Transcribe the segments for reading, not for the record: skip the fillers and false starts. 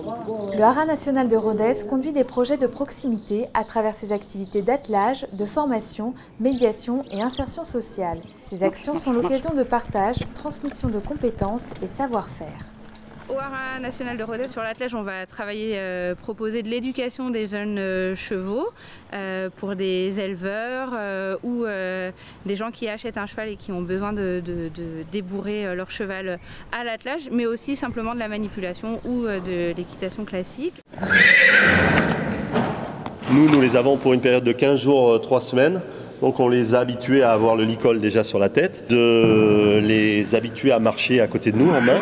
Le Haras national de Rodez conduit des projets de proximité à travers ses activités d'attelage, de formation, médiation et insertion sociale. Ces actions sont l'occasion de partage, transmission de compétences et savoir-faire. Au Haras national de Rodez, sur l'attelage, on va travailler, proposer de l'éducation des jeunes chevaux pour des éleveurs ou des gens qui achètent un cheval et qui ont besoin de débourrer leur cheval à l'attelage, mais aussi simplement de la manipulation ou de l'équitation classique. Nous les avons pour une période de 15 jours, 3 semaines. Donc on les a habitués à avoir le licol déjà sur la tête, de les habituer à marcher à côté de nous en main,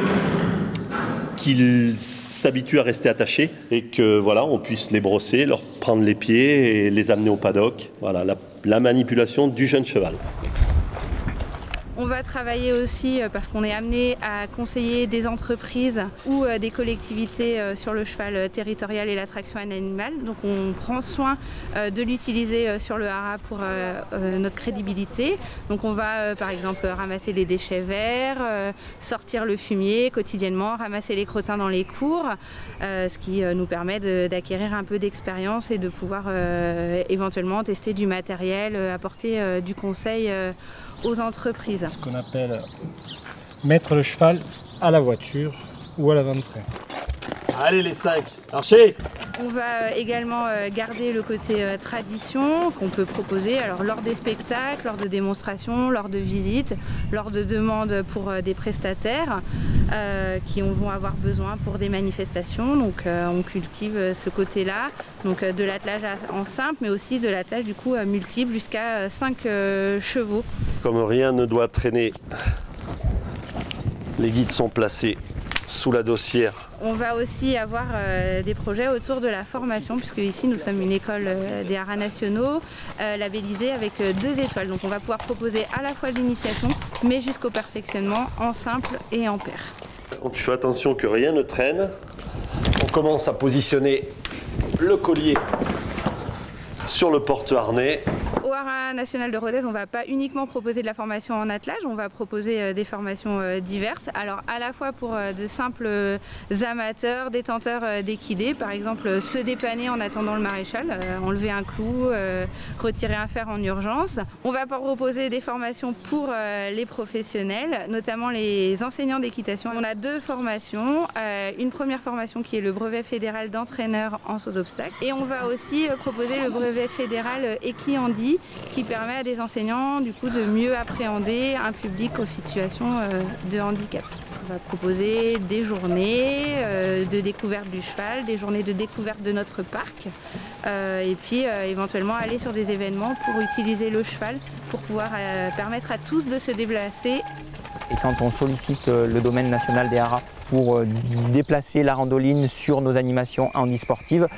qu'ils s'habituent à rester attachés et que voilà, on puisse les brosser, leur prendre les pieds et les amener au paddock. Voilà, la manipulation du jeune cheval. On va travailler aussi, parce qu'on est amené à conseiller des entreprises ou des collectivités sur le cheval territorial et l'attraction animale. Donc on prend soin de l'utiliser sur le Haras pour notre crédibilité. Donc on va par exemple ramasser les déchets verts, sortir le fumier quotidiennement, ramasser les crottins dans les cours, ce qui nous permet d'acquérir un peu d'expérience et de pouvoir éventuellement tester du matériel, apporter du conseil aux entreprises. Ce qu'on appelle mettre le cheval à la voiture ou à l'avant-train. Allez les 5, marchez! On va également garder le côté tradition qu'on peut proposer alors, lors des spectacles, lors de démonstrations, lors de visites, lors de demandes pour des prestataires qui vont avoir besoin pour des manifestations. Donc on cultive ce côté-là, donc de l'attelage en simple mais aussi de l'attelage du coup multiple jusqu'à 5 chevaux. Comme rien ne doit traîner, les guides sont placés sous la dossière. On va aussi avoir des projets autour de la formation, puisque ici nous sommes une école des Haras nationaux labellisée avec 2 étoiles. Donc on va pouvoir proposer à la fois l'initiation, mais jusqu'au perfectionnement en simple et en pair. Tu fais attention que rien ne traîne. On commence à positionner le collier sur le porte-harnais. Au Haras national de Rodez, on ne va pas uniquement proposer de la formation en attelage, on va proposer des formations diverses. Alors à la fois pour de simples amateurs, détenteurs d'équidés, par exemple se dépanner en attendant le maréchal, enlever un clou, retirer un fer en urgence. On va proposer des formations pour les professionnels, notamment les enseignants d'équitation. On a 2 formations, une première formation qui est le brevet fédéral d'entraîneur en saut d'obstacle et on va aussi proposer le brevet fédéral équihandi qui permet à des enseignants du coup de mieux appréhender un public en situation de handicap. On va proposer des journées de découverte du cheval, des journées de découverte de notre parc et puis éventuellement aller sur des événements pour utiliser le cheval pour pouvoir permettre à tous de se déplacer. Et quand on sollicite le domaine national des Haras pour déplacer la randoline sur nos animations handisportives,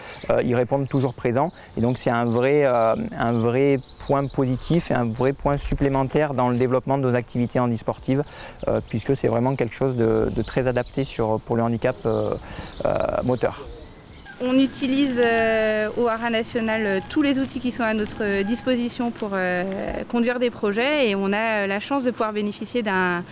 ils répondent toujours présents. Et donc c'est un vrai point positif et un vrai point supplémentaire dans le développement de nos activités handisportives, puisque c'est vraiment quelque chose de très adapté pour le handicap moteur. On utilise au Haras national tous les outils qui sont à notre disposition pour conduire des projets et on a la chance de pouvoir bénéficier d'un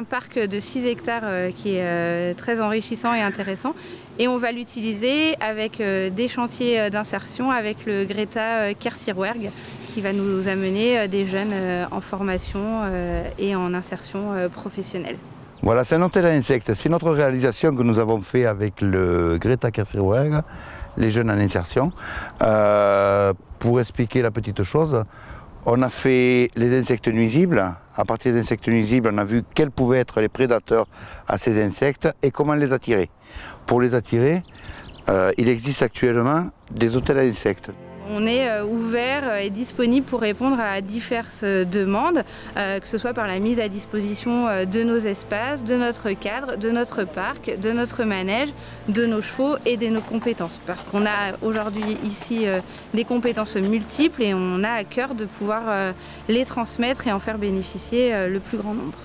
parc de 6 hectares qui est très enrichissant et intéressant. Et on va l'utiliser avec des chantiers d'insertion avec le Greta Kersierwerg qui va nous amener des jeunes en formation et en insertion professionnelle. Voilà, c'est un hôtel à insectes. C'est notre réalisation que nous avons fait avec le Greta Kersierwerg, les jeunes en insertion. Pour expliquer la petite chose, on a fait les insectes nuisibles. À partir des insectes nuisibles, on a vu quels pouvaient être les prédateurs à ces insectes et comment les attirer. Pour les attirer, il existe actuellement des hôtels à insectes. On est ouvert et disponible pour répondre à diverses demandes, que ce soit par la mise à disposition de nos espaces, de notre cadre, de notre parc, de notre manège, de nos chevaux et de nos compétences. Parce qu'on a aujourd'hui ici des compétences multiples et on a à cœur de pouvoir les transmettre et en faire bénéficier le plus grand nombre.